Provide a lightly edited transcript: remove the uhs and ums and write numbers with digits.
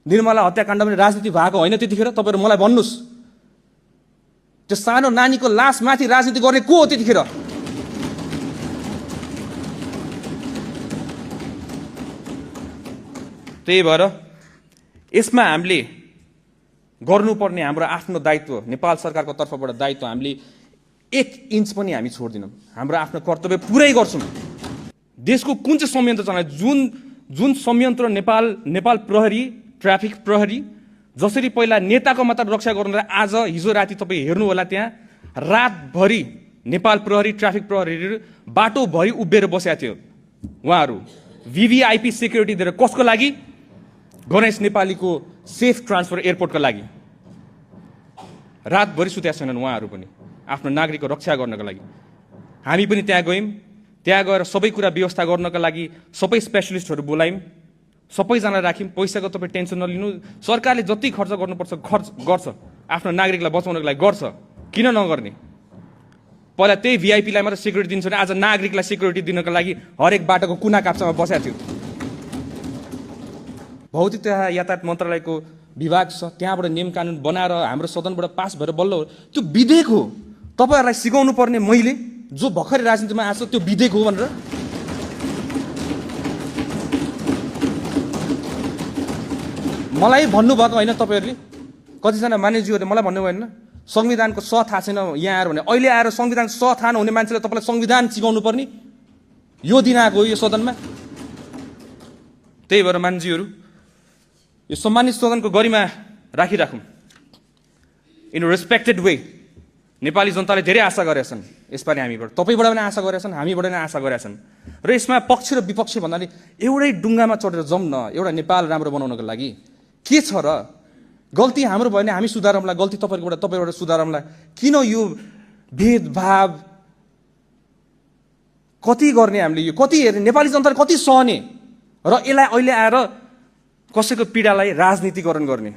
निर्मला हत्याकाण्ड पनि राजनीति भएको होइन त्यतिखेर? तपाईहरु मलाई भन्नुस्, त्यो सानो नानीको लास माथि राजनीति गर्ने को हो त्यतिखेर? त्यही भएर यसमा हामीले गर्नुपर्ने हाम्रो आफ्नो दायित्व, नेपाल सरकारको तर्फबाट दायित्व, हामीले 1 इन्च पनि हामी छोड्दिनौँ। हाम्रो आफ्नो कर्तव्य पुरै गर्छौँ। देशको कुन चाहिँ संयन्त्र चलाए, जुन संयन्त्र नेपाल प्रहरी, ट्राफिक प्रहरी जसरी पहिला नेताको मात्र रक्षा गर्नुलाई, आज हिजो राति तपाईँ हेर्नु होला, त्यहाँ रातभरि नेपाल प्रहरी, ट्राफिक प्रहरीहरू बाटोभरि उभिएर बसेका थियो। उहाँहरू VVIP सेक्युरिटी दिएर कसको लागि? गणेश नेपालीको सेफ ट्रान्सफर एयरपोर्टको लागि। रातभरि सुतेका छैनन् उहाँहरू पनि आफ्नो नागरिकको रक्षा गर्नको लागि। हामी पनि त्यहाँ गयौँ। त्यहाँ गएर सबै कुरा व्यवस्था गर्नको लागि सबै स्पेशलिस्टहरू बोलायौँ, सबैजना राख्यौँ। पैसाको तपाईँ टेन्सन नलिनु, सरकारले जति खर्च गर्नुपर्छ खर्च गर्छ, आफ्नो नागरिकलाई बचाउनको लागि गर्छ, किन नगर्ने? पहिला त्यही VIPलाई मात्र सेक्युरिटी दिन्छ भने आज नागरिकलाई सेक्युरिटी दिनको लागि हरेक बाटोको कुना काप्चामा बसेको थियो। भौतिक तथा यातायात मन्त्रालयको विभाग छ, त्यहाँबाट नियम कानुन बनाएर हाम्रो सदनबाट पास भएर बल्ल त्यो विधेयक हो। तपाईहरुलाई सिकाउनु पर्ने मैले, जो भर्खरै राजनीतिमा आएको त्यो विधेयक हो भनेर। मलाई भन्नुभएको होइन तपाईहरुले, कतिजना मानिसज्यूहरूले मलाई भन्नुभयो होइन संविधानको स थाहा छैन यहाँ आएर भने। अहिले आएर संविधानको स थाहा नहुने मान्छेले तपाईलाई संविधान सिकाउनु पर्ने यो दिन आएको हो यो सदनमा। त्यही भएर मान्छेहरू यो सम्मानित सदनको गरिमा राखिराखौँ। इन रेस्पेक्टेड वे नेपाली जनताले धेरै आशा गरेछन् यसपालि हामीबाट, तपाईबाट पनि आशा गरेछन्, हामीबाट पनि आशा गरेछन्। र यसमा पक्ष र विपक्ष भन्नाले एउटै डुङ्गामा चढेर जाउँ न एउटा नेपाल राम्रो बनाउनको लागि। के छ र? गल्ती हाम्रो भयो भने हामी सुधारौँला, गल्ती तपाईबाट सुधारौँला। किन यो भेदभाव कति गर्ने हामीले? यो कति हेर्ने? नेपाली जनताले कति सहने? र यसलाई अहिले आएर कसैको पीडालाई राजनीतिकरण गर्ने?